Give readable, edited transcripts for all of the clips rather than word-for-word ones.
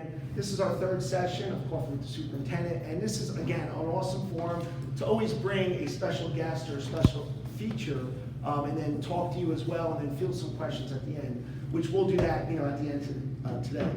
again. This is our third session of Coffee with the Superintendent, and this is, again, an awesome forum to always bring a special guest or a special feature and then talk to you as well, and then field some questions at the end, which we'll do that, at the end today.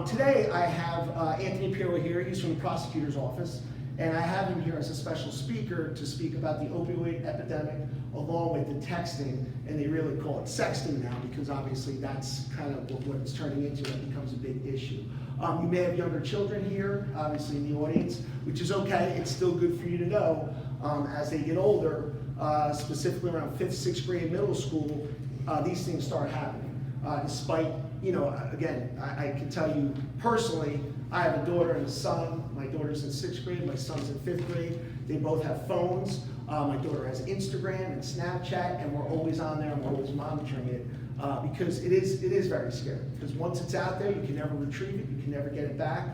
Today I have Anthony Pirro here. He's from the prosecutor's office, and I have him here as a special speaker to speak about the opioid epidemic along with the texting, and they really call it sexting now because obviously that's kind of what it's turning into. It becomes a big issue. You may have younger children here, obviously in the audience, which is okay. It's still good for you to know as they get older, specifically around 5th, 6th grade, middle school, these things start happening. Despite, again, I can tell you personally, I have a daughter and a son. My daughter's in 6th grade, my son's in 5th grade. They both have phones. My daughter has Instagram and Snapchat, and we're always on there and we're always monitoring it because it is very scary. Because once it's out there, you can never retrieve it, you can never get it back.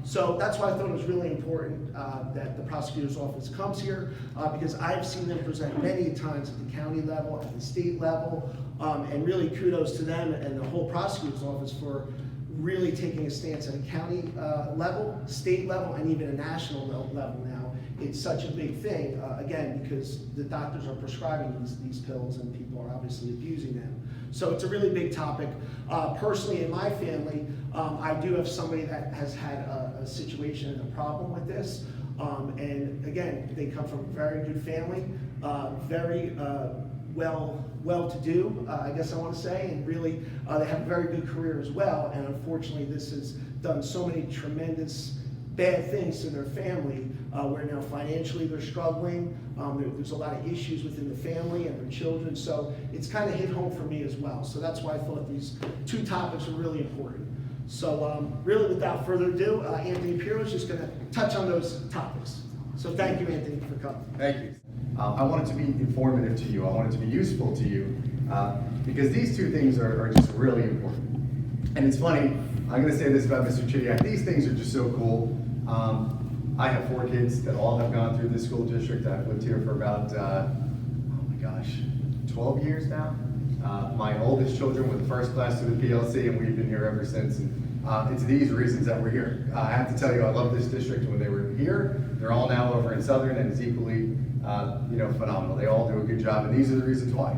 So that's why I thought it was really important that the prosecutor's office comes here because I've seen them present many times at the county level, at the state level, and really kudos to them and the whole prosecutor's office for really taking a stance at a county level, state level, and even a national level now. It's such a big thing, again, because the doctors are prescribing these pills and people are obviously abusing them. So it's a really big topic. Personally, in my family, I do have somebody that has had a situation and a problem with this. And again, they come from a very good family, very well-to-do, I guess I want to say, and really they have a very good career as well. And unfortunately, this has done so many tremendous bad things to their family, where now financially they're struggling. There's a lot of issues within the family and their children, so it's kind of hit home for me as well. So that's why I thought these two topics are really important. So really, without further ado, Anthony Pirro is just going to touch on those topics. So thank you, Anthony, for coming. Thank you. I want it to be informative to you. I want it to be useful to you because these two things are just really important. And it's funny, I'm going to say this about Mr. Chidiak. These things are just so cool. I have 4 kids that all have gone through this school district. I've lived here for about, 12 years now. My oldest children were the first class to the PLC, and we've been here ever since. And it's these reasons that we're here. I have to tell you, I love this district. When they were here, they're all now over in Southern, and it's equally, phenomenal. They all do a good job, and these are the reasons why.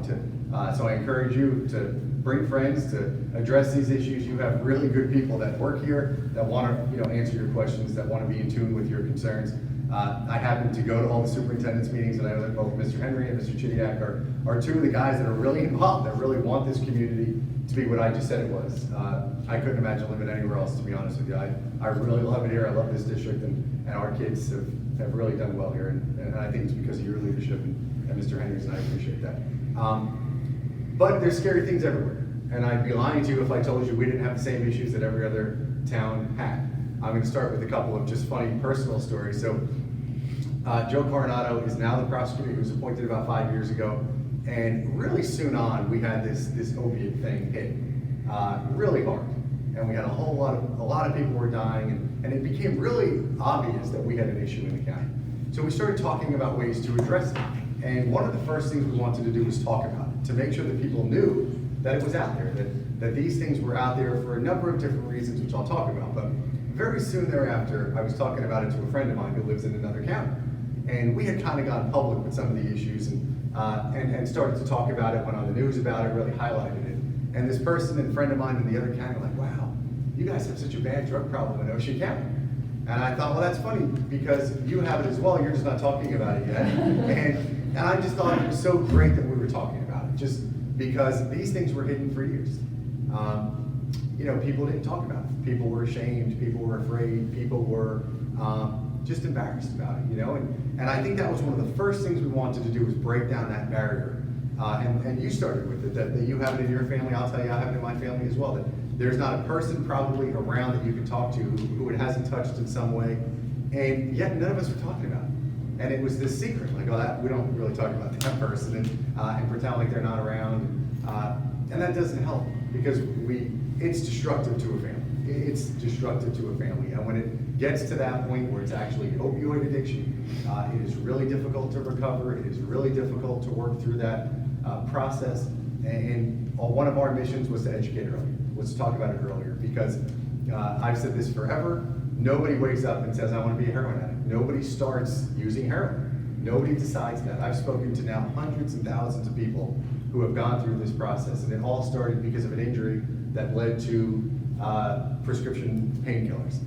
So I encourage you to bring friends to address these issues. You have really good people that work here that want to, answer your questions, that want to be in tune with your concerns. I happen to go to all the superintendent's meetings, and I know that both Mr. Henry and Mr. Chidiak are two of the guys that are really involved, that really want this community to be what I just said it was. I couldn't imagine living anywhere else, to be honest with you. I really love it here. I love this district, and our kids have really done well here, and I think it's because of your leadership and Mr. Henry's, and I appreciate that. But there's scary things everywhere, and I'd be lying to you if I told you we didn't have the same issues that every other town had. I'm going to start with a couple of just funny personal stories. So Joe Coronado is now the prosecutor. He was appointed about 5 years ago, and really soon on we had this opiate thing hit really hard, and we had a lot of people were dying, and it became really obvious that we had an issue in the county. So we started talking about ways to address it, and one of the first things we wanted to do was talk about it, to make sure that people knew that it was out there, that these things were out there for a number of different reasons, which I'll talk about. But very soon thereafter, I was talking about it to a friend of mine who lives in another county, and we had kind of gone public with some of the issues and started to talk about it, went on the news about it, really highlighted it. And this person and friend of mine in the other county were like, wow, you guys have such a bad drug problem in Ocean County. And I thought, well, that's funny because you have it as well, you're just not talking about it yet. And I just thought it was so great that we were talking about it, just because these things were hidden for years. People didn't talk about it. People were ashamed, people were afraid, people were just embarrassed about it, And I think that was one of the first things we wanted to do was break down that barrier. And you started with it, that you have it in your family. I'll tell you, I have it in my family as well. That there's not a person probably around that you can talk to who it hasn't touched in some way, and yet none of us were talking about it. And it was this secret, like, we don't really talk about that person, and pretend like they're not around. And that doesn't help because it's destructive to a family. It's destructive to a family. And when it gets to that point where it's actually opioid addiction, it is really difficult to recover. It is really difficult to work through that process. And one of our missions was to educate earlier, was to talk about it earlier, because I've said this forever, nobody wakes up and says, I want to be a heroin addict. Nobody starts using heroin. Nobody decides that. I've spoken to now hundreds and thousands of people who have gone through this process, and it all started because of an injury that led to prescription painkillers,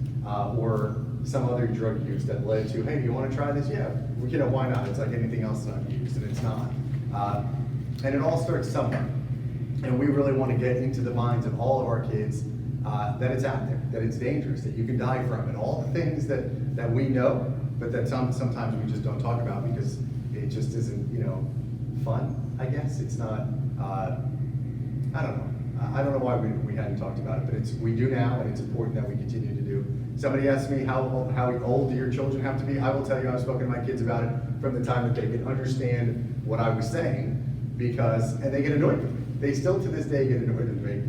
or some other drug use that led to, hey, do you want to try this? Yeah, you know, why not? It's like anything else that I've used, and it's not. And it all starts somewhere. And we really want to get into the minds of all of our kids that it's out there, that it's dangerous, that you can die from it, all the things that we know, but that sometimes we just don't talk about because it just isn't, you know, fun, I guess. It's not, I don't know. I don't know why we hadn't talked about it, but we do now, and it's important that we continue to do. Somebody asked me how old do your children have to be? I will tell you, I've spoken to my kids about it from the time that they could understand what I was saying, and they get annoyed with me. They still to this day get annoyed with me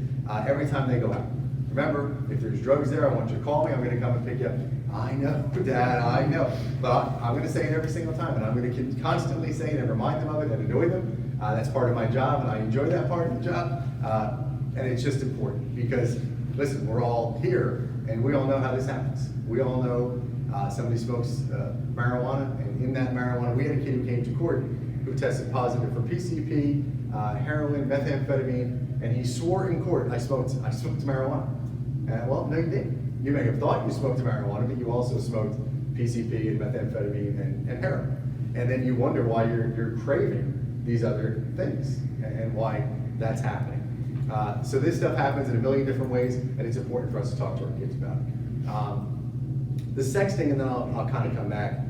every time they go out. Remember, if there's drugs there, I want you to call me, I'm gonna come and pick you up. I know, Dad, I know. But I'm gonna say it every single time, and I'm gonna constantly say it and remind them of it and annoy them. That's part of my job, and I enjoy that part of the job. And it's just important because, listen, we're all here, and we all know how this happens. We all know somebody smokes marijuana, and in that marijuana, we had a kid who came to court who tested positive for PCP, heroin, methamphetamine, and he swore in court, I smoked marijuana. Well, no, you didn't. You may have thought you smoked marijuana, but you also smoked PCP and methamphetamine and heroin. And then you wonder why you're craving these other things and why that's happening. So this stuff happens in a million different ways, and it's important for us to talk to our kids about it. The sexting, and then I'll kind of come back.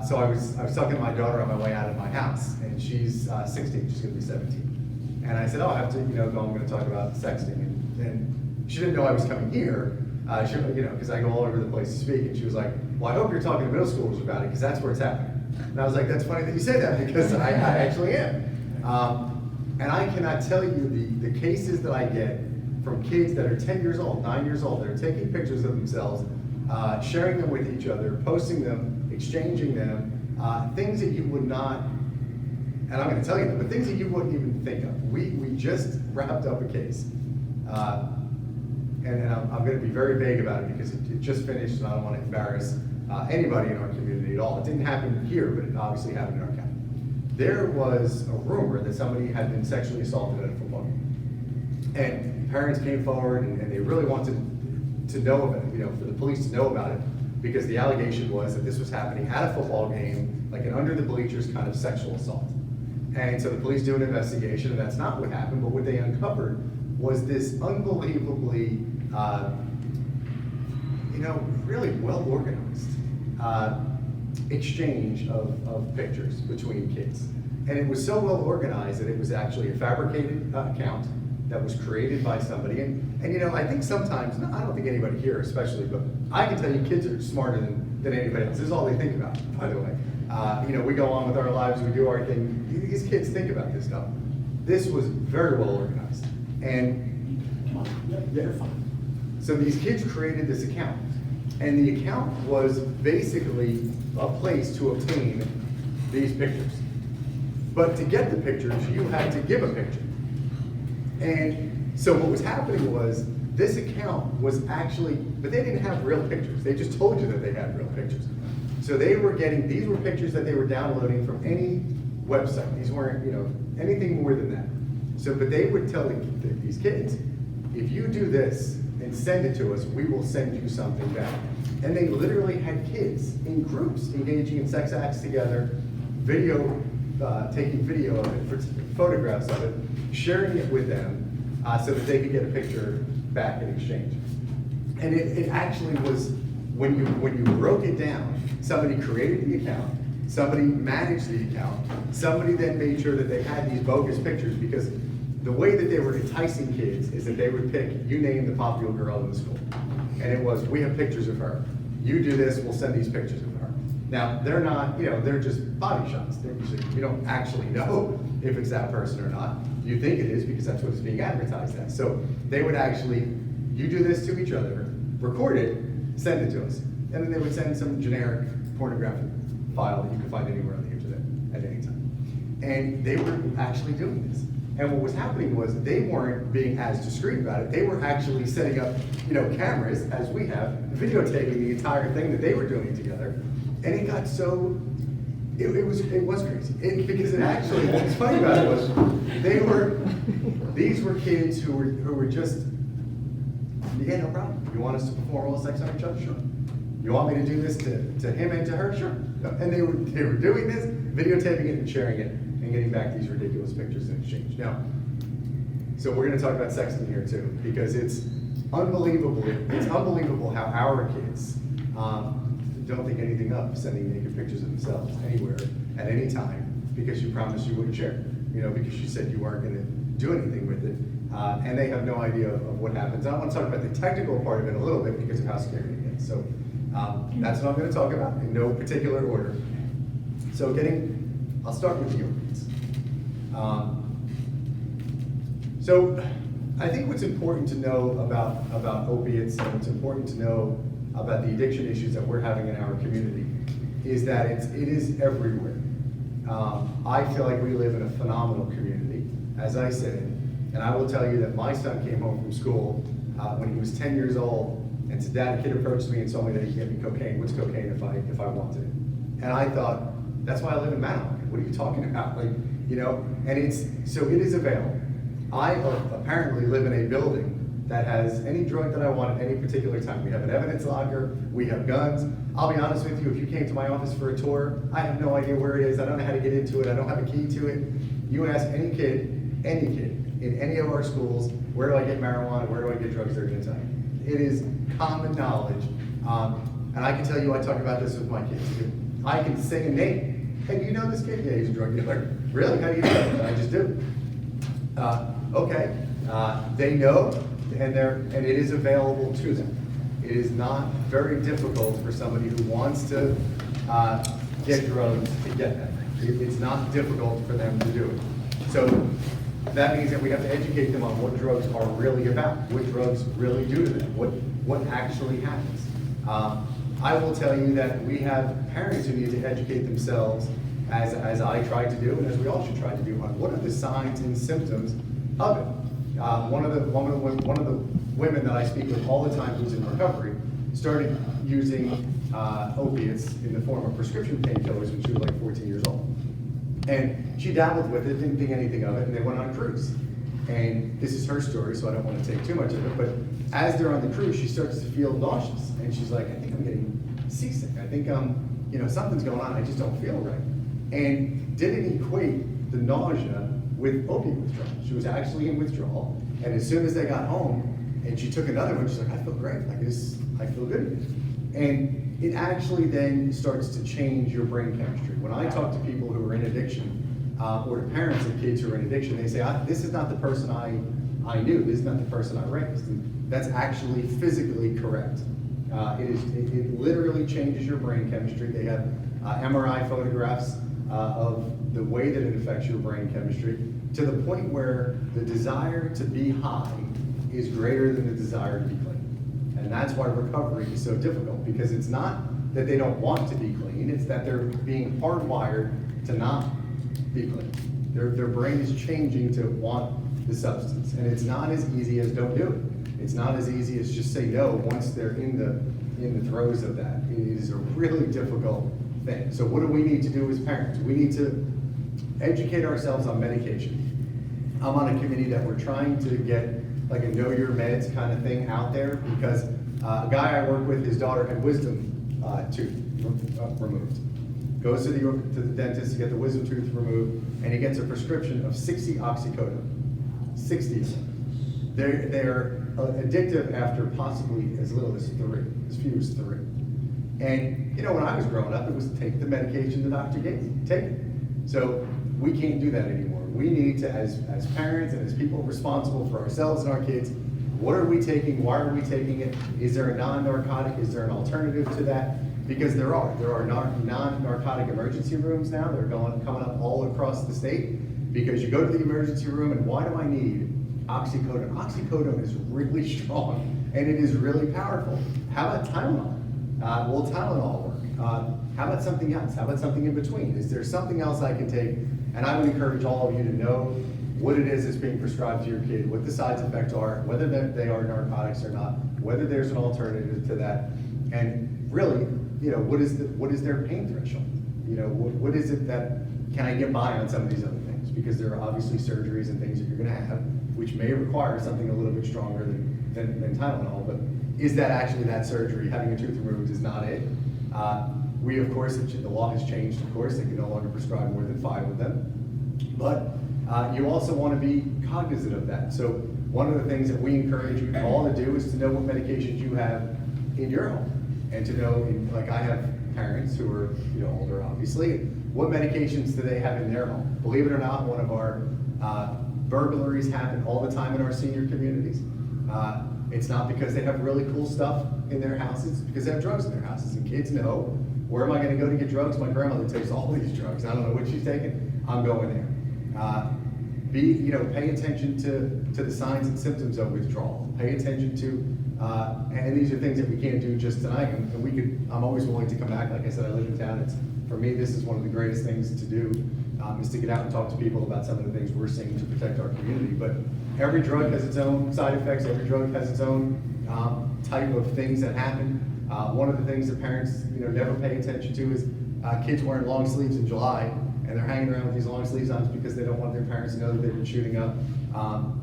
So I was talking to my daughter on my way out of my house, and she's 16, she's gonna be 17. And I said, oh, I have to, I'm gonna talk about sexting. And she didn't know I was coming here, because I go all over the place to speak, and she was like, well, I hope you're talking to middle schoolers about it, because that's where it's happening. And I was like, that's funny that you say that, because I actually am. And I cannot tell you the cases that I get from kids that are 10 years old, 9 years old, that are taking pictures of themselves, sharing them with each other, posting them, exchanging them, things that you would not, and I'm going to tell you them, but things that you wouldn't even think of. We just wrapped up a case, and I'm going to be very vague about it because it just finished, and I don't want to embarrass anybody in our community at all. It didn't happen here, but it obviously happened in our county. There was a rumor that somebody had been sexually assaulted at a football game. And parents came forward and they really wanted to know about it, for the police to know about it, because the allegation was that this was happening at a football game, like an under the bleachers kind of sexual assault. And so the police do an investigation, and that's not what happened, but what they uncovered was this unbelievably, really well organized exchange of pictures between kids. And it was so well organized that it was actually a fabricated account that was created by somebody. And I think sometimes, I don't think anybody here especially, but I can tell you kids are smarter than anybody else. This is all they think about, by the way. We go on with our lives, we do our thing. These kids think about this stuff. This was very well organized. And You're fine. so these kids created this account. And the account was basically a place to obtain these pictures. But to get the pictures, you had to give a picture. And so what was happening was, this account was actually, but they didn't have real pictures. They just told you that they had real pictures. So these were pictures that they were downloading from any website. These weren't, anything more than that. So, but they would tell these kids, if you do this and send it to us, we will send you something back. And they literally had kids in groups engaging in sex acts together, taking video of it, photographs of it, sharing it with them so that they could get a picture back in exchange. And it actually was, when you broke it down, somebody created the account, somebody managed the account, somebody then made sure that they had these bogus pictures, because the way that they were enticing kids is that they would pick, you name the popular girl in the school. And it was, we have pictures of her. You do this, we'll send these pictures of her. Now, they're not, they're just body shots. They're usually, you don't actually know if it's that person or not. You think it is because that's what it's being advertised as. So they would actually, you do this to each other, record it, send it to us. And then they would send some generic pornographic file that you could find anywhere on the internet at any time. And they were actually doing this. And what was happening was they weren't being as discreet about it. They were actually setting up, cameras, as we have, videotaping the entire thing that they were doing together. And it got so, it was crazy. Because it actually, what was funny about it was, these were kids who were just, yeah, no problem. You want us to perform oral sex on each other? Sure. You want me to do this to him and to her? Sure. And they were doing this, videotaping it and sharing it, and getting back these ridiculous pictures in exchange. Now, so we're gonna talk about sexting here too, because it's unbelievable. It's unbelievable how our kids don't think anything of sending naked pictures of themselves anywhere, at any time, because you promised you wouldn't share, because you said you weren't gonna do anything with it. And they have no idea of what happens. I want to talk about the technical part of it a little bit because of how scary it is. So that's what I'm going to talk about in no particular order. So I'll start with the opiates. So I think what's important to know about opiates and what's important to know about the addiction issues that we're having in our community is that it is everywhere. I feel like we live in a phenomenal community, as I said. And I will tell you that my son came home from school when he was 10 years old and said, "Dad, a kid approached me and told me that he could get me cocaine. What's cocaine if I wanted it?" And I thought, that's why I live in Manawan. What are you talking about? And it is available. I apparently live in a building that has any drug that I want at any particular time. We have an evidence locker, we have guns. I'll be honest with you, if you came to my office for a tour, I have no idea where it is. I don't know how to get into it. I don't have a key to it. You ask any kid in any of our schools, where do I get marijuana, where do I get drugs, they're gonna tell you. It is common knowledge. And I can tell you, I talk about this with my kids too. I can say a name. Hey, do you know this kid? Yeah, he's a drug dealer. Really? How do you know that? I just do. Okay. They know, and it is available to them. It is not very difficult for somebody who wants to get drugs to get them. It's not difficult for them to do it. So that means that we have to educate them on what drugs are really about, what drugs really do to them, what actually happens. I will tell you that we have parents who need to educate themselves, as I tried to do, and as we all should try to do, on what are the signs and symptoms of it. One of the women that I speak with all the time who's in recovery started using opiates in the form of prescription painkillers when she was like 14 years old. And she dabbled with it, didn't think anything of it, and they went on a cruise. And this is her story, so I don't want to take too much of it, but as they're on the cruise, she starts to feel nauseous. And she's like, I think I'm getting seasick. I think something's going on, I just don't feel right. And didn't equate the nausea with opiate withdrawal. She was actually in withdrawal, and as soon as they got home, and she took another one, she's like, I feel great, I feel good. And it actually then starts to change your brain chemistry. When I talk to people who are in addiction, or to parents of kids who are in addiction, they say, this is not the person I knew, this is not the person I raised. And that's actually physically correct. It literally changes your brain chemistry. They have MRI photographs of the way that it affects your brain chemistry, to the point where the desire to be high is greater than the desire to be clean. And that's why recovery is so difficult, because it's not that they don't want to be clean, it's that they're being hardwired to not be clean. Their brain is changing to want the substance. And it's not as easy as don't do it. It's not as easy as just say no once they're in the throes of that. It is a really difficult thing. So what do we need to do as parents? We need to educate ourselves on medication. I'm on a committee that we're trying to get like a know your meds kind of thing out there, because a guy I work with, his daughter had wisdom tooth removed. Goes to the dentist to get the wisdom tooth removed, and he gets a prescription of 60 oxycodone. 60 of them. They're addictive after possibly as little as 3, as few as 3. And when I was growing up, it was take the medication the doctor gave you, take it. So we can't do that anymore. We need to, as parents and as people responsible for ourselves and our kids, what are we taking? Why are we taking it? Is there a non-narcotic? Is there an alternative to that? Because there are non-narcotic emergency rooms now. They're coming up all across the state, because you go to the emergency room and why do I need oxycodone? Oxycodone is really strong and it is really powerful. How about Tylenol? Will Tylenol work? How about something else? How about something in between? Is there something else I can take And I would encourage all of you to know what it is that's being prescribed to your kid, what the side effects are, whether they are narcotics or not, whether there's an alternative to that, and really, you know, what is their pain threshold? You know, what is it that, can I get by on some of these other things? Because there are obviously surgeries and things that you're gonna have, which may require something a little bit stronger than Tylenol, but is that actually that surgery? Having a tooth removed is not it. We, of course, the law has changed, of course, they can no longer prescribe more than 5 of them. But you also want to be cognizant of that. So one of the things that we encourage you all to do is to know what medications you have in your home. And to know, like I have parents who are, you know, older obviously, what medications do they have in their home? Believe it or not, one of our burglaries happen all the time in our senior communities. It's not because they have really cool stuff in their houses, it's because they have drugs in their houses. And kids know, where am I going to go to get drugs? My grandmother takes all these drugs. I don't know what she's taking. I'm going there. Pay attention to the signs and symptoms of withdrawal. Pay attention to, and these are things that we can't do just tonight. And I'm always willing to come back. Like I said, I live in town. For me, this is one of the greatest things to do, is to get out and talk to people about some of the things we're seeing to protect our community. But every drug has its own side effects. Every drug has its own type of things that happen. One of the things that parents, never pay attention to is kids wearing long sleeves in July, and they're hanging around with these long sleeves on because they don't want their parents to know that they've been shooting up.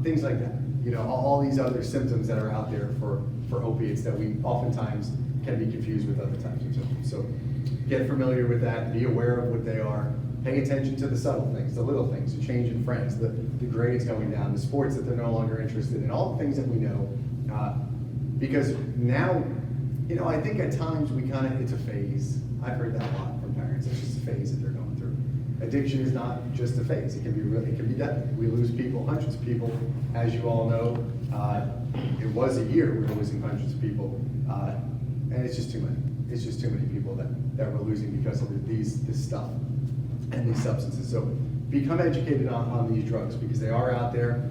Things like that. All these other symptoms that are out there for opiates that we oftentimes can be confused with other types of symptoms. So get familiar with that, be aware of what they are, pay attention to the subtle things, the little things, the change in friends, the grades going down, the sports that they're no longer interested in, all the things that we know. Because now, I think at times it's a phase. I've heard that a lot from parents. It's just a phase that they're going through. Addiction is not just a phase. It can be deadly. We lose people, hundreds of people, as you all know. It was a year we were losing hundreds of people, and it's just too many. It's just too many people that we're losing because of this stuff and these substances. So become educated on these drugs because they are out there.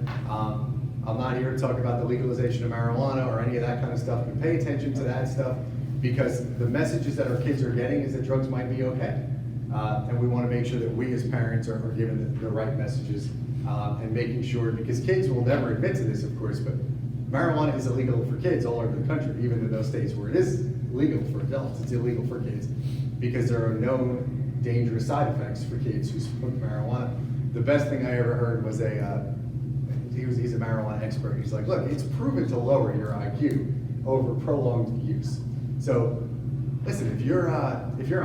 I'm not here to talk about the legalization of marijuana or any of that kind of stuff, but pay attention to that stuff because the messages that our kids are getting is that drugs might be okay. And we want to make sure that we as parents are given the right messages and making sure, because kids will never admit to this, of course, but marijuana is illegal for kids all over the country, even in those states where it is legal for adults, it's illegal for kids because there are known dangerous side effects for kids who smoke marijuana. The best thing I ever heard was he's a marijuana expert. He's like, look, it's proven to lower your IQ over prolonged use. So listen, if you're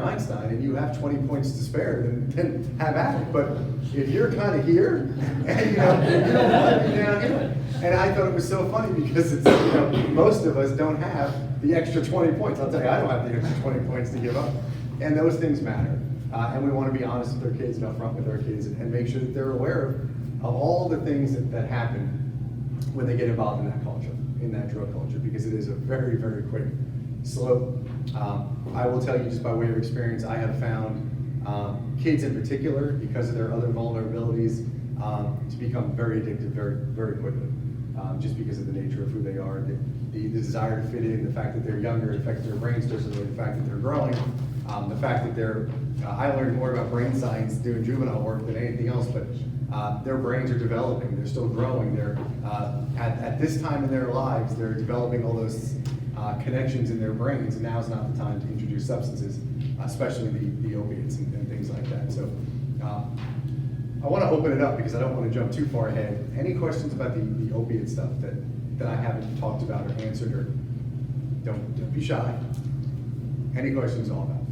Einstein and you have 20 points to spare, then have at it. But if you're kind of here and you don't want to be down here. And I thought it was so funny because it's most of us don't have the extra 20 points. I'll tell you, I don't have the extra 20 points to give up. And those things matter. And we want to be honest with our kids and upfront with our kids and make sure that they're aware of all the things that happen when they get involved in that culture, in that drug culture, because it is a very, very quick slope. I will tell you just by way of experience, I have found kids in particular, because of their other vulnerabilities, to become very addicted very, very quickly, just because of the nature of who they are, the desire to fit in, the fact that they're younger, the fact that their brains differently, the fact that they're growing, the fact that I learned more about brain science doing juvenile work than anything else, but their brains are developing, they're still growing, they're at this time in their lives, they're developing all those connections in their brains, and now is not the time to introduce substances, especially the opiates and things like that. So I want to open it up because I don't want to jump too far ahead. Any questions about the opiate stuff that I haven't talked about or answered, or don't be shy. Any questions at all about it?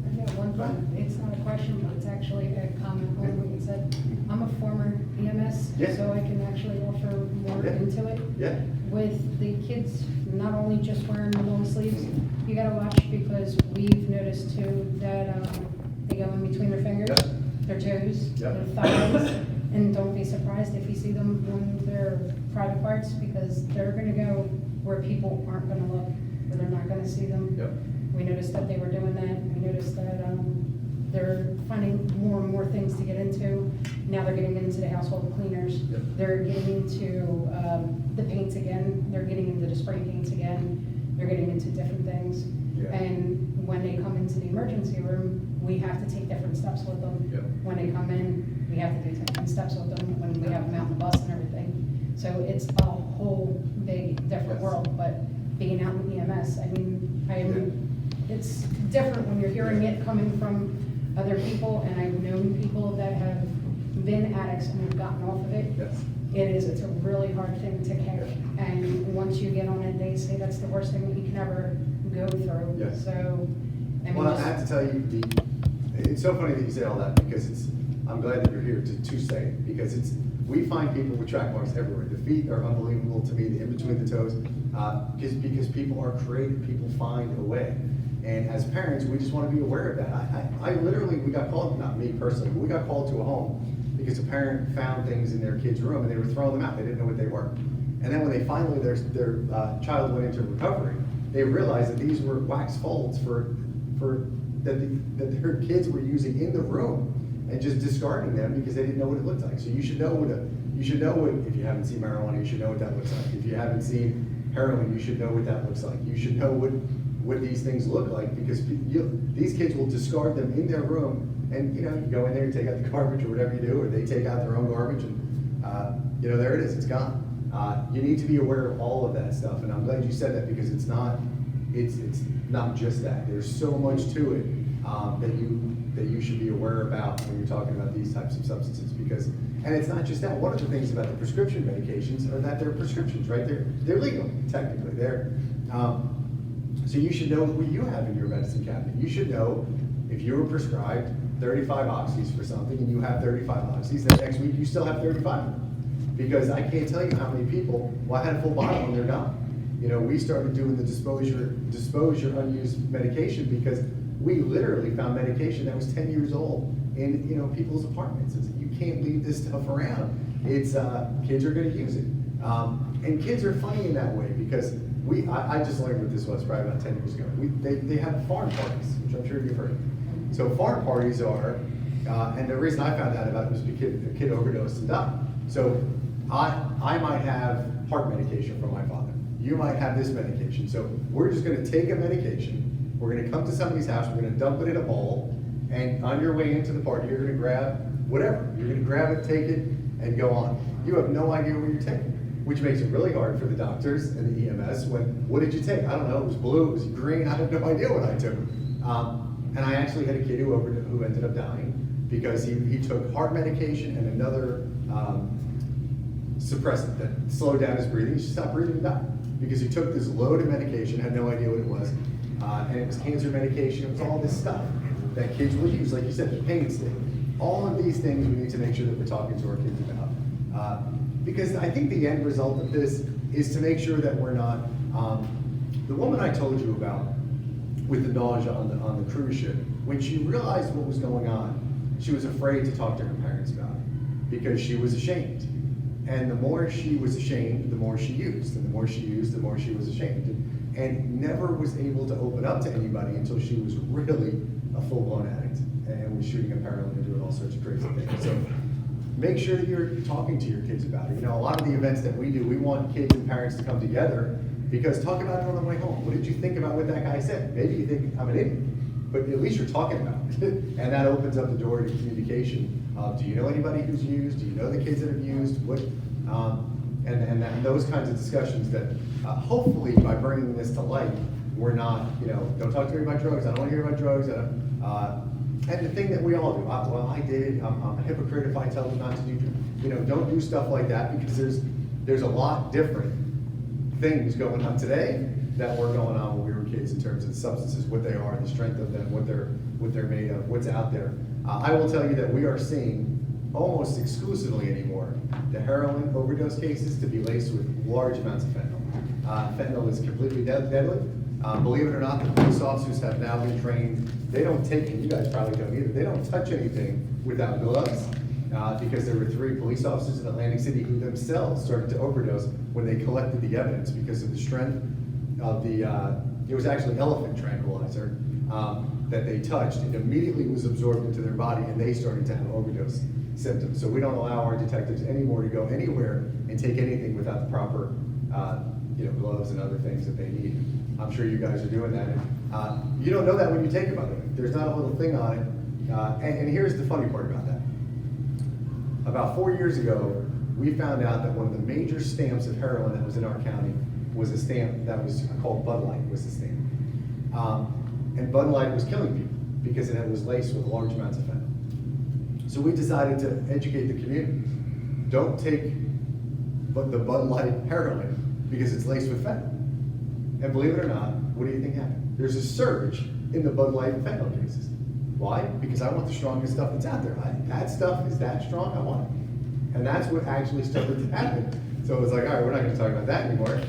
I have one thing. It's not a question, but it's actually a comment on what you said. I'm a former EMS, Yeah. so I can actually offer more Yeah. into it. Yeah. With the kids not only just wearing the long sleeves, you gotta watch because we've noticed too that they go in between their fingers, Yep. their toes, Yep. their thighs, and don't be surprised if you see them on their private parts because they're gonna go where people aren't gonna look, where they're not gonna see them. Yep. We noticed that they were doing that. We noticed that they're finding more and more things to get into. Now they're getting into the household cleaners. Yep. They're getting into the paints again. They're getting into the spray paints again. They're getting into different things. Yeah. And when they come into the emergency room, we have to take different steps with them. Yep. When they come in, we have to do different steps with them, when we have them out in the bus and everything. So it's a whole big, different Yes. world, but being out in EMS, I mean, it's different when you're hearing it coming from other people, and I've known people that have been addicts and have gotten off of it. Yes. It's a really hard thing to carry, and once you get on it, they say that's the worst thing that you can ever go through. Yes. So, I mean, Well, I just- have to tell you, it's so funny that you say all that, because I'm glad that you're here to say it, because we find people with track marks everywhere. The feet are unbelievable to me, the in between the toes, because people are creative, people find a way. And as parents, we just want to be aware of that. I literally, we got called, not me personally, but we got called to a home because a parent found things in their kid's room and they were throwing them out. They didn't know what they were. And then when they finally, their child went into recovery, they realized that these were wax folds that their kids were using in the room and just discarding them because they didn't know what it looked like. So you should know if you haven't seen marijuana, you should know what that looks like. If you haven't seen heroin, you should know what that looks like. You should know what these things look like, because these kids will discard them in their room, and you go in there, you take out the garbage or whatever you do, or they take out their own garbage, and there it is, it's gone. You need to be aware of all of that stuff, and I'm glad you said that, because it's not just that. There's so much to it that you should be aware about when you're talking about these types of substances, and it's not just that. One of the things about the prescription medications are that they're prescriptions, right? They're legal, technically. So you should know what you have in your medicine cabinet. You should know if you were prescribed 35 oxys for something and you have 35 oxys, then next week you still have 35. Because I can't tell you how many people, I had a full bottle and they're gone. We started doing the dispose your unused medication, because we literally found medication that was 10 years old in people's apartments. You can't leave this stuff around. It's kids are going to use it, and kids are funny in that way, because I just learned what this was probably about 10 years ago. They have farm parties, which I'm sure you've heard. So farm parties are, and the reason I found out about it was because a kid overdosed and died. So I might have heart medication from my father. You might have this medication. So we're just going to take a medication. We're going to come to somebody's house. We're going to dump it in a bowl. And on your way into the party, you're going to grab whatever. You're going to grab it, take it, and go on. You have no idea what you're taking, which makes it really hard for the doctors and the EMS. What did you take? I don't know. It was blue. It was green. I have no idea what I took. And I actually had a kid who ended up dying because he took heart medication and another suppressant that slowed down his breathing. He stopped breathing and died because he took this load of medication, had no idea what it was, and it was cancer medication. It was all this stuff that kids will use, like you said, the pain stick. All of these things we need to make sure that we're talking to our kids about, because I think the end result of this is to make sure that we're not. The woman I told you about with the nausea on the cruise ship, when she realized what was going on, she was afraid to talk to her parents about it because she was ashamed. And the more she was ashamed, the more she used. And the more she used, the more she was ashamed. And never was able to open up to anybody until she was really a full-blown addict and was shooting up heroin and doing all sorts of crazy things. So make sure that you're talking to your kids about it. A lot of the events that we do, we want kids and parents to come together, because talk about it on the way home. What did you think about what that guy said? Maybe you think I'm an idiot, but at least you're talking about it. And that opens up the door to communication. Do you know anybody who's used? Do you know the kids that have used? And those kinds of discussions that hopefully by bringing this to light, we're not, don't talk to me about drugs. I don't want to hear about drugs. And the thing that we all do, I did. I'm a hypocrite if I tell them not to do. Don't do stuff like that, because there's a lot different things going on today that were going on when we were kids in terms of substances, what they are, the strength of them, what they're made of, what's out there. I will tell you that we are seeing almost exclusively anymore the heroin overdose cases to be laced with large amounts of fentanyl. Fentanyl is completely deadly. Believe it or not, the police officers have now been trained. They don't take it. You guys probably don't either. They don't touch anything without gloves. Because there were 3 police officers in Atlantic City who themselves started to overdose when they collected the evidence because of the strength of it was actually elephant tranquilizer that they touched. It immediately was absorbed into their body and they started to have overdose symptoms. So we don't allow our detectives anymore to go anywhere and take anything without the proper gloves and other things that they need. I'm sure you guys are doing that. And, you don't know that when you take it, by the way. There's not a little thing on it. And here's the funny part about that. About 4 years ago, we found out that one of the major stamps of heroin that was in our county was a stamp that was called Bud Light was the stamp. And Bud Light was killing people because it was laced with large amounts of fentanyl. So we decided to educate the community. Don't take the Bud Light heroin because it's laced with fentanyl. And believe it or not, what do you think happened? There's a surge in the Bud Light and fentanyl cases. Why? Because I want the strongest stuff that's out there. That stuff is that strong, I want it. And that's what actually started to happen. So it was like, all right, we're not going to talk about that anymore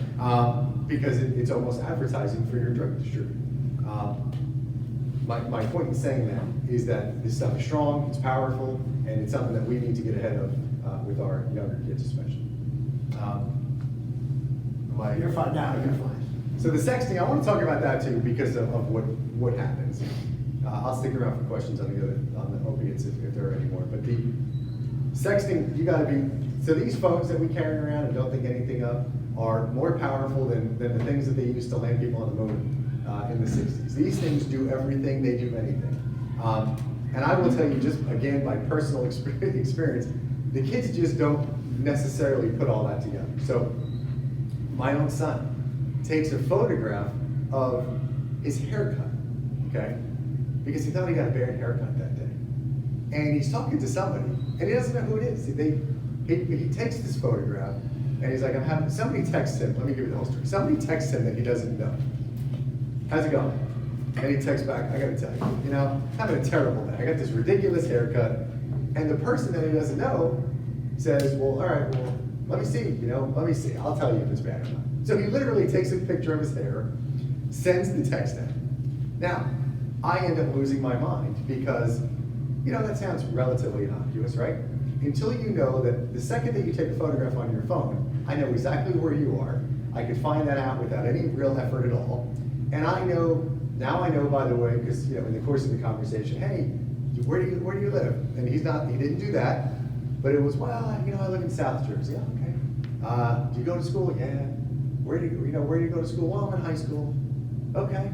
because it's almost advertising for your drug distributor. My point in saying that is that this stuff is strong, it's powerful, and it's something that we need to get ahead of with our younger kids especially. You're fine now, you're fine. So the sexting, I want to talk about that too because of what happens. I'll stick around for questions on the opiates if there are any more. But the sexting, you got to be. So these phones that we carry around and don't think anything of are more powerful than the things that they used to land people on the moon in the 60s. These things do everything, they do anything. And I will tell you just again by personal experience, the kids just don't necessarily put all that together. So my own son takes a photograph of his haircut, okay? Because he thought he got a bad haircut that day. And he's talking to somebody, and he doesn't know who it is. He takes this photograph, and he's like, somebody texts him, let me give you the whole story. Somebody texts him that he doesn't know. How's it going? And he texts back, I gotta tell you, having a terrible day. I got this ridiculous haircut, and the person that he doesn't know says, well, all right, well, let me see, let me see. I'll tell you if it's bad or not. So he literally takes a picture of his hair, sends the text out. Now, I end up losing my mind because, that sounds relatively innocuous, right? Until you know that the second that you take a photograph on your phone, I know exactly where you are. I could find that out without any real effort at all. And I know, by the way, because, in the course of the conversation, hey, where do you live? And he didn't do that, but it was, well, I live in South Jersey. Yeah, okay. Do you go to school? Yeah. Where do you go to school? Well, I'm in high school. Okay.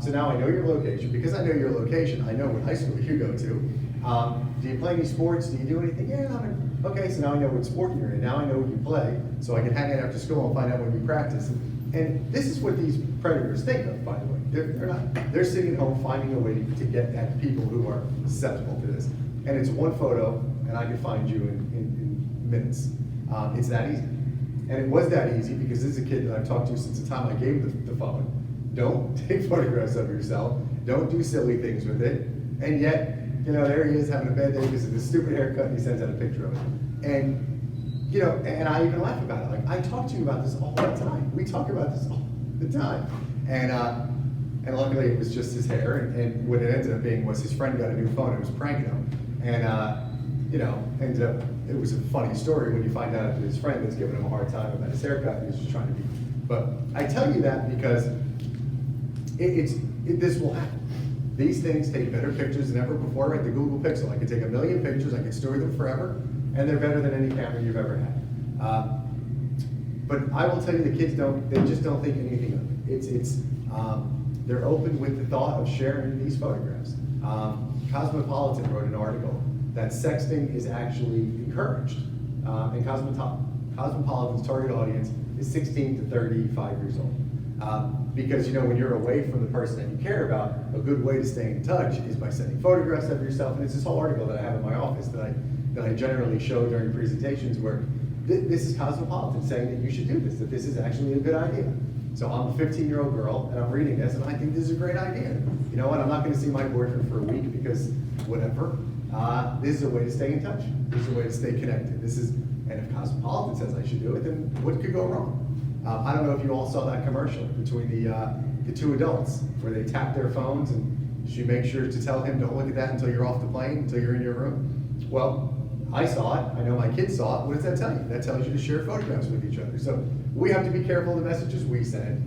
So now I know your location. Because I know your location, I know what high school you go to. Do you play any sports? Do you do anything? Yeah, okay, so now I know what sport you're in. Now I know what you play, so I can hang out after school and find out when you practice. And this is what these predators think of, by the way. They're sitting at home finding a way to get at people who are susceptible to this. And it's one photo, and I can find you in minutes. It's that easy. And it was that easy because this is a kid that I've talked to since the time I gave the phone. Don't take photographs of yourself. Don't do silly things with it. And yet, there he is having a bad day because of this stupid haircut, and he sends out a picture of it. And, and I even laugh about it. Like, I talk to you about this all the time. We talk about this all the time. And luckily it was just his hair. And what it ended up being was his friend got a new phone and was pranking him. And, ended up, it was a funny story when you find out that his friend was giving him a hard time about his haircut. He was just trying to be. But I tell you that because this will happen. These things take better pictures than ever before. Right? The Google Pixel, I could take 1 million pictures, I could store them forever, and they're better than any camera you've ever had. But I will tell you, the kids just don't think anything of it. They're open with the thought of sharing these photographs. Cosmopolitan wrote an article that sexting is actually encouraged, and Cosmopolitan's target audience is 16 to 35 years old. Because when you're away from the person that you care about, a good way to stay in touch is by sending photographs of yourself. And it's this whole article that I have in my office that I generally show during presentations where this is Cosmopolitan saying that you should do this, that this is actually a good idea. So I'm a 15-year-old girl and I'm reading this and I think this is a great idea. You know what? I'm not going to see my boyfriend for a week because whatever. This is a way to stay in touch. This is a way to stay connected. And if Cosmopolitan says I should do it, then what could go wrong? I don't know if you all saw that commercial between the two adults where they tap their phones and she makes sure to tell him, don't look at that until you're off the plane, until you're in your room. Well, I saw it. I know my kids saw it. What does that tell you? That tells you to share photographs with each other. So we have to be careful of the messages we send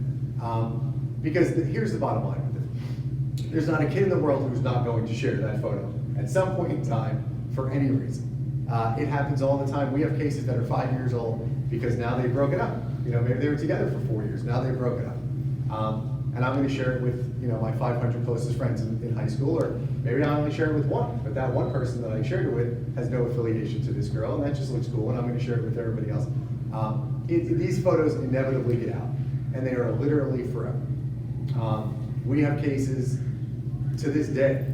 because here's the bottom line with it. There's not a kid in the world who's not going to share that photo at some point in time for any reason. It happens all the time. We have cases that are 5 years old because now they've broken up. Maybe they were together for 4 years. Now they've broken up. and I'm gonna share it with, my 500 closest friends in high school, or maybe I only share it with one, but that one person that I shared it with has no affiliation to this girl, and that just looks cool, and I'm gonna share it with everybody else. These photos inevitably get out, and they are literally forever. We have cases to this day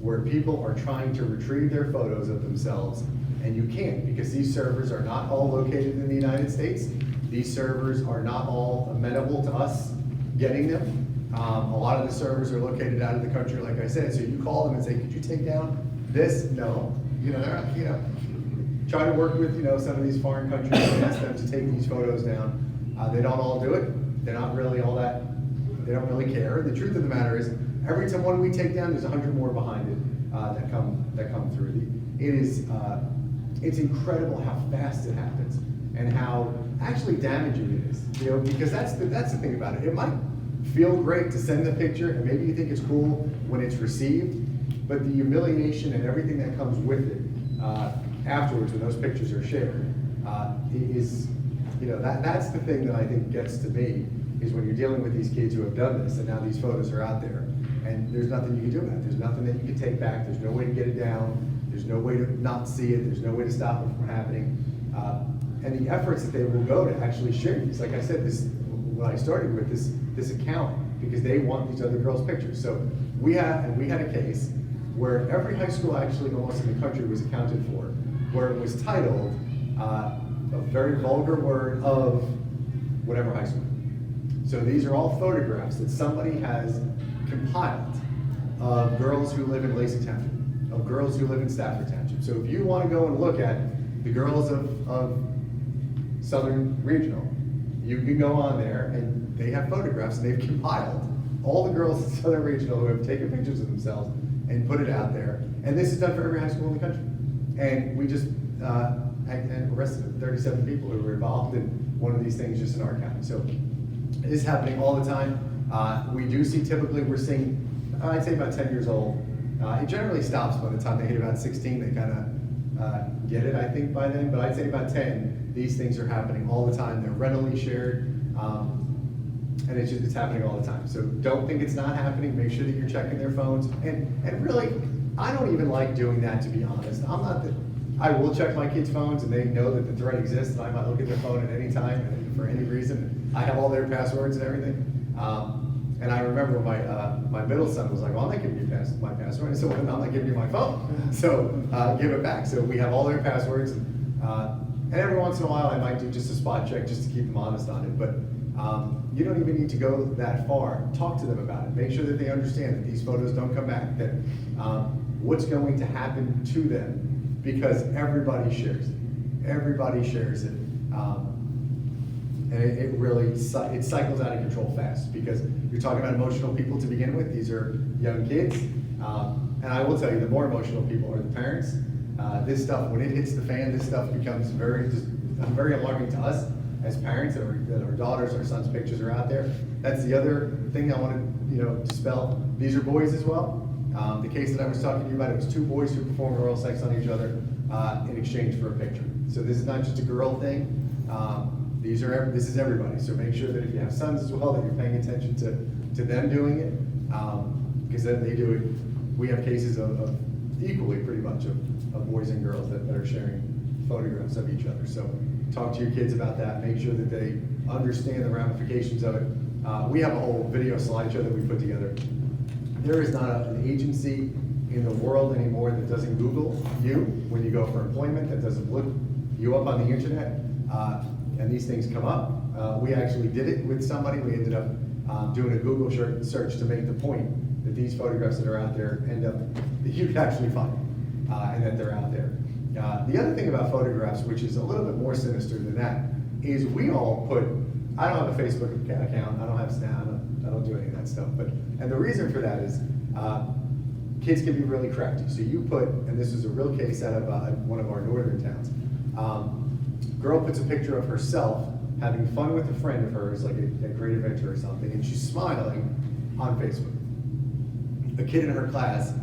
where people are trying to retrieve their photos of themselves, and you can't, because these servers are not all located in the United States. These servers are not all amenable to us getting them. A lot of the servers are located out of the country, like I said, so you call them and say, could you take down this? No, they're not, try to work with, some of these foreign countries and ask them to take these photos down. They don't all do it. They're not really all that, they don't really care. The truth of the matter is, every time one we take down, there's 100 more behind it that come through. It's incredible how fast it happens and how actually damaging it is. Because that's the thing about it. It might feel great to send the picture, and maybe you think it's cool when it's received, but the humiliation and everything that comes with it afterwards when those pictures are shared is, that's the thing that I think gets to me, is when you're dealing with these kids who have done this, and now these photos are out there, and there's nothing you can do about it. There's nothing that you can take back. There's no way to get it down. There's no way to not see it. There's no way to stop it from happening. And the efforts that they will go to actually share these, like I said, when I started with this account, because they want these other girls' pictures. So we had a case where every high school actually almost in the country was accounted for, where it was titled a very vulgar word of whatever high school. So these are all photographs that somebody has compiled of girls who live in Lacey Township, of girls who live in Stafford Township. So if you want to go and look at the girls of Southern Regional, you can go on there and they have photographs, and they've compiled all the girls in Southern Regional who have taken pictures of themselves and put it out there. And this is done for every high school in the country. And we just and arrested 37 people who were involved in one of these things just in our county. So it is happening all the time. We do see, typically we're seeing, I'd say about 10 years old. It generally stops by the time they hit about 16. They kind of get it, I think, by then. But I'd say about 10, these things are happening all the time. They're readily shared, and it's happening all the time. So don't think it's not happening. Make sure that you're checking their phones. And really, I don't even like doing that, to be honest. I will check my kids' phones, and they know that the threat exists, and I might look at their phone at any time and for any reason. I have all their passwords and everything. And I remember my middle son was like, well, I'm not giving you my password. I said, well, I'm not giving you my phone. So give it back. So we have all their passwords. And every once in a while, I might do just a spot check just to keep them honest on it. But you don't even need to go that far. Talk to them about it. Make sure that they understand that these photos don't come back, that what's going to happen to them, because everybody shares it. Everybody shares it. And it really, it cycles out of control fast, because you're talking about emotional people to begin with. These are young kids. And I will tell you, the more emotional people are the parents. This stuff, when it hits the fan, this stuff becomes very alarming to us as parents, that our daughters, our sons' pictures are out there. That's the other thing I want to dispel. These are boys as well. The case that I was talking to you about, it was two boys who performed oral sex on each other in exchange for a picture. So this is not just a girl thing. This is everybody. So make sure that if you have sons as well, that you're paying attention to them doing it, because then they do it. We have cases of equally, pretty much, of boys and girls that are sharing photographs of each other. So talk to your kids about that. Make sure that they understand the ramifications of it. We have a whole video slideshow that we put together. There is not an agency in the world anymore that doesn't Google you when you go for employment, that doesn't look you up on the internet, and these things come up. We actually did it with somebody. We ended up doing a Google search to make the point that these photographs that are out there that you can actually find, and that they're out there. The other thing about photographs, which is a little bit more sinister than that, is we all put, I don't have a Facebook account, I don't have Snap, I don't do any of that stuff, and the reason for that is kids can be really crafty. So you put, and this is a real case out of one of our northern towns, girl puts a picture of herself having fun with a friend of hers, like a great adventure or something, and she's smiling on Facebook. A kid in her class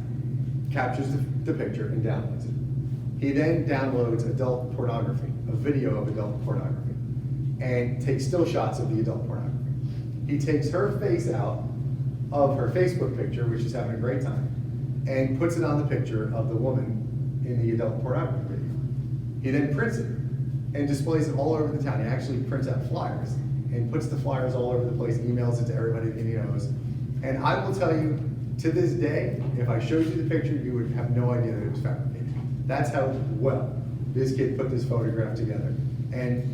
captures the picture and downloads it. He then downloads adult pornography, a video of adult pornography, and takes still shots of the adult pornography. He takes her face out of her Facebook picture, which she's having a great time, and puts it on the picture of the woman in the adult pornography video. He then prints it and displays it all over the town. He actually prints out flyers and puts the flyers all over the place, emails it to everybody that he knows. And I will tell you, to this day, if I showed you the picture, you would have no idea that it was fabricated. That's how well this kid put this photograph together. And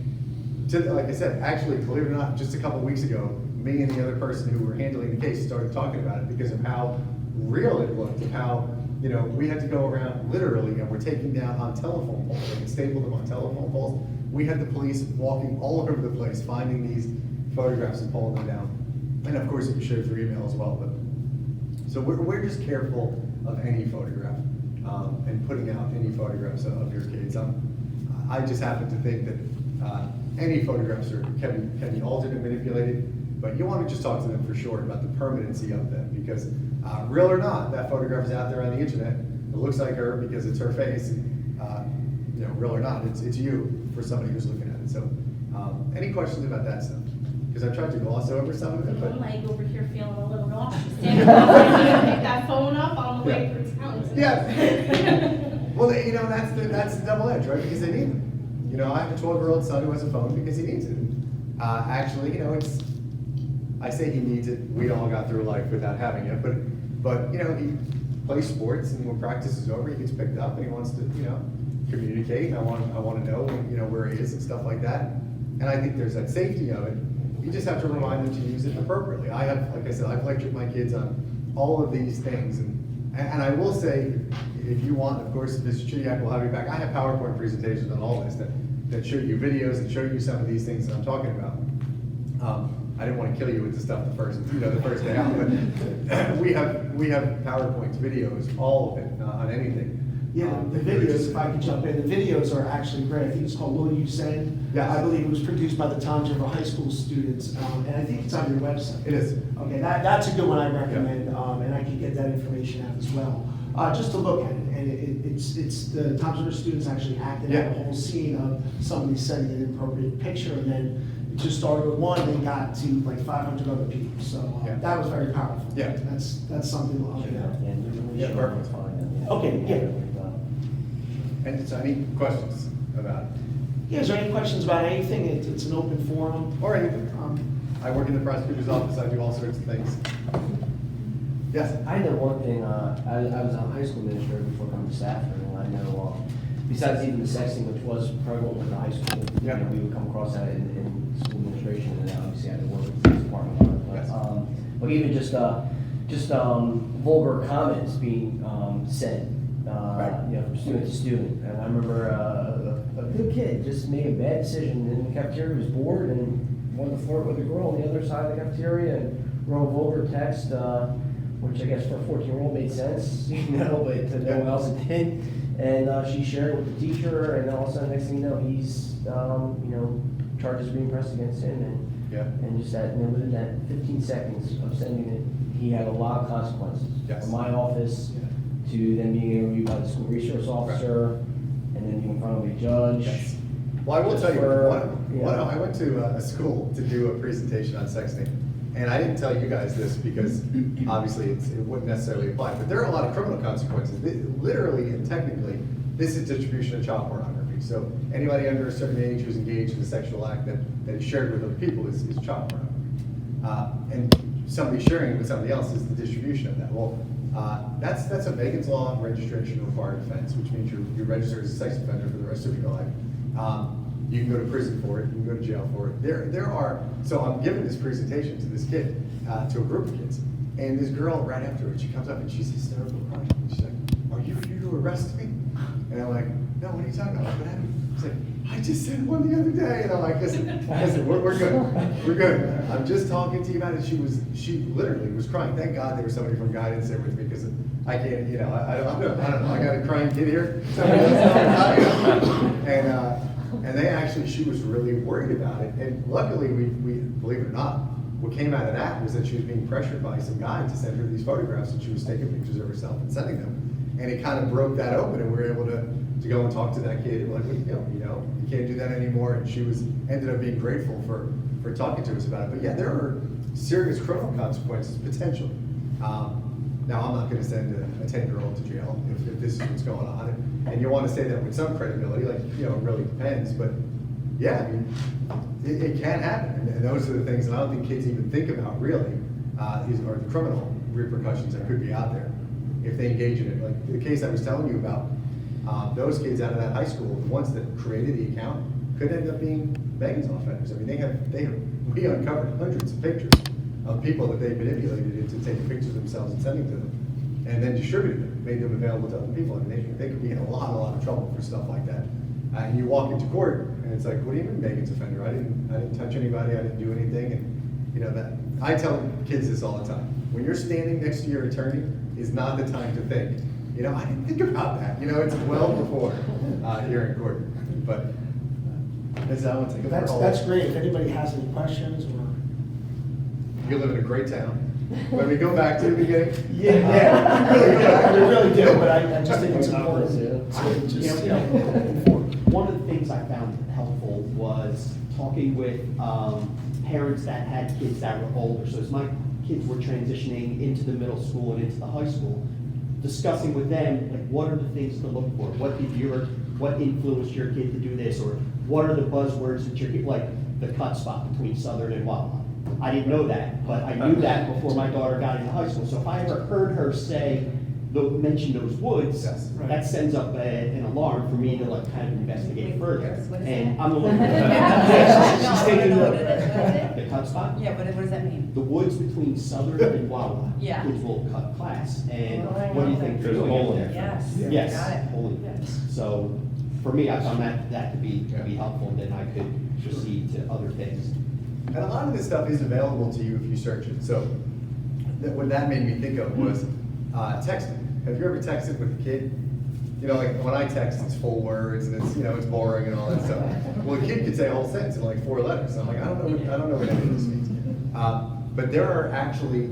like I said, actually, believe it or not, just a couple weeks ago, me and the other person who were handling the case started talking about it because of how real it looked, and how, you know, we had to go around literally, and we're taking down on telephone poles, and stapled them on telephone poles. We had the police walking all over the place, finding these photographs and pulling them down. And of course, it was shared through email as well. But so we're just careful of any photograph and putting out any photographs of your kids. I just happen to think that any photographs can be altered and manipulated, but you want to just talk to them for sure about the permanency of them, because real or not, that photograph is out there on the internet. It looks like her because it's her face. You know, real or not, it's you for somebody who's looking at it. So, any questions about that stuff? Because I tried to gloss over some of it, but I'm like over here feeling a little nauseous. Standing up, pick that phone up on the way through town. yeah. Well, you know, that's the double edge, right? Because they need them. You know, I have a 12-year-old son who has a phone because he needs it. Actually, you know, I say he needs it. We all got through life without having it, but you know, he plays sports, and when practice is over, he gets picked up and he wants to, you know, communicate. I want to know, you know, where he is and stuff like that. And I think there's that safety of it. You just have to remind them to use it appropriately. I have, like I said, I've lectured my kids on all of these things, and I will say, if you want, of course, Mr. Chidiak will have you back. I have PowerPoint presentations on all this that show you videos and show you some of these things that I'm talking about. I didn't want to kill you with the stuff the first day out, but we have PowerPoint videos, all of it, on anything. Yeah, the videos, if I could jump in, the videos are actually great. I think it's called Will You Send? Yes. I believe it was produced by the Toms River High School students, and I think it's on your website. It is. Okay, that's a good one I recommend, and I can get that information out as well. Just to look at it, and it's the Toms River students actually acted out a whole scene of somebody sending an inappropriate picture, and then it just started with one, then got to like 500 other people. So that was very powerful. Yeah. That's something to look at. Yeah, perfect. Okay, yeah. And so, any questions about it? Yeah, is there any questions about anything? It's an open forum. Or anything? I work in the prosecutor's office. I do all sorts of things. Yes. I know one thing, I was a high school administrator before coming to Stafford, and I know, besides even the sexting, which was prevalent with the high school, you know, we would come across that in school administration, and then obviously I had to work with the police department on it. Yes. But even just vulgar comments being said, you know, from student to student. And I remember a good kid just made a bad decision in the cafeteria, was bored and wanted to flirt with a girl on the other side of the cafeteria and wrote a vulgar text, which I guess for a 14-year-old made sense, you know, but to no one else it did. And she shared it with the teacher, and all of a sudden, next thing you know, he's, you know, charges being pressed against him, and just that, you know, within that 15 seconds of sending it, he had a lot of consequences. Yes. From my office to then being interviewed by the school resource officer, and then being in front of a judge. Yes. Well, I will tell you, I went to a school to do a presentation on sexting, and I didn't tell you guys this because obviously it wouldn't necessarily apply, but there are a lot of criminal consequences. Literally and technically, this is distribution of child pornography. So anybody under a certain age who's engaged in a sexual act that is shared with other people is child pornography. And somebody sharing it with somebody else is the distribution of that. Well, that's a Megan's Law registration required offense, which means you're registered as a sex offender for the rest of your life. You can go to prison for it, you can go to jail for it. There are, so I'm giving this presentation to this kid, to a group of kids, and this girl right after it, she comes up and she's hysterical crying. She's like, "Are you here to arrest me?" And I'm like, "No, what are you talking about? What happened?" She's like, "I just sent one the other day." And I'm like, listen, we're good. We're good. I'm just talking to you about it. She literally was crying. Thank God there was somebody from guidance there with me, because I can't, you know, I don't know. I got a crying kid here. Somebody else, and they actually, she was really worried about it. And luckily, we believe it or not, what came out of that was that she was being pressured by some guy to send her these photographs, and she was taking pictures of herself and sending them. And it kind of broke that open, and we were able to go and talk to that kid, and like, you can't do that anymore. And she ended up being grateful for talking to us about it. But yeah, there are serious criminal consequences, potential, Now, I'm not gonna send a 10-year-old to jail if this is what's going on. And you wanna say that with some credibility, like, you know, it really depends, but yeah, I mean, it can happen. And those are the things that I don't think kids even think about really, are the criminal repercussions that could be out there if they engage in it. Like the case I was telling you about, those kids out of that high school, the ones that created the account, could end up being Megan's offenders. I mean, we uncovered hundreds of pictures of people that they manipulated into taking pictures of themselves and sending to them, and then distributed them, made them available to other people. I mean, they could be in a lot of trouble for stuff like that. And you walk into court, and it's like, what do you mean Megan's offender? I didn't touch anybody, I didn't do anything, and you know that. I tell kids this all the time. When you're standing next to your attorney, is not the time to think, you know, I didn't think about that. You know, it's well before here in court. But That's great. If anybody has any questions or. You live in a great town. Let me go back to the beginning. Yeah, we really do, but I just think it's important to just, inform. One of the things I found helpful was talking with parents that had kids that were older. So as my kids were transitioning into the middle school and into the high school, discussing with them, like, what are the things to look for? What influenced your kid to do this? Or what are the buzzwords that your kid, like the cut spot between Southern and Wawa? I didn't know that, but I knew that before my daughter got into high school. So if I ever heard her mention those woods, Yes. that sends up an alarm for me to like kind of investigate further. What is And that? I'm a little bit. Yeah, she's taking no, a- what is it? The cut spot? Yeah, what does that mean? The woods between Southern and Wawa. Yeah. Kids will cut class, and Oh, I what do you know think that. they're doing out there? Yes. Yes, Got it. holy yes. So, for me, I found that to be helpful, and then I could proceed to other things. And a lot of this stuff is available to you if you search it. So what that made me think of was texting. Have you ever texted with a kid? You know, like when I text, it's full words and it's, you know, it's boring and all that stuff. Well, a kid could say a whole sentence in like 4 letters. So I'm like, I don't know what any of this means. But there are actually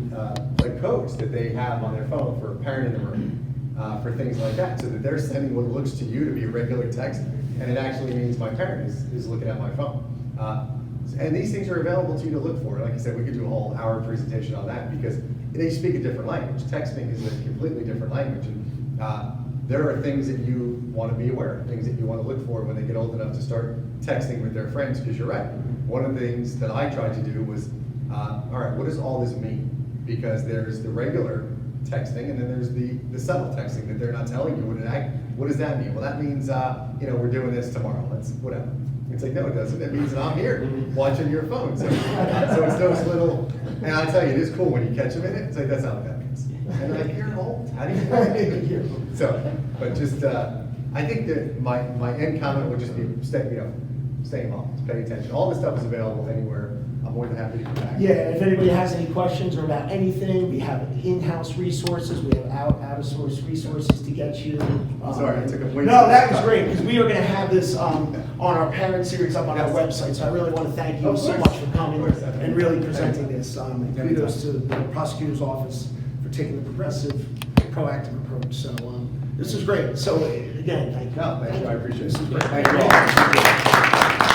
like codes that they have on their phone for a parent in the room, for things like that, so that they're sending what looks to you to be a regular text, and it actually means my parent is looking at my phone. And these things are available to you to look for. Like I said, we could do a whole hour presentation on that because they speak a different language. Texting is a completely different language. And there are things that you want to be aware of, things that you want to look for when they get old enough to start texting with their friends, because you're right. One of the things that I tried to do was, all right, what does all this mean? Because there's the regular texting and then there's the subtle texting that they're not telling you. What does that mean? Well, that means, you know, we're doing this tomorrow. That's whatever. It's like, no, it doesn't. It means that I'm here watching your phone. So it's those little, and I tell you, it is cool when you catch them in it. It's like, that's not what that means. And they're like, you're old. How do you know? So, but just, I think that my end comment would just be, staying home, pay attention. All this stuff is available anywhere. I'm more than happy to come back. Yeah, and if anybody has any questions or about anything, we have in-house resources, we have out-of-source resources to get you. Sorry, I took up way too No, much that was time. great, because we are gonna have this on our parent series up on our Yes. website, so I really want to thank you Of so course. much for coming Of course. and really presenting this. Anytime. Kudos to the prosecutor's office for taking the progressive, proactive approach, so this is great. So again, thank you. No, thank you. I appreciate it. This is great. Thank you all.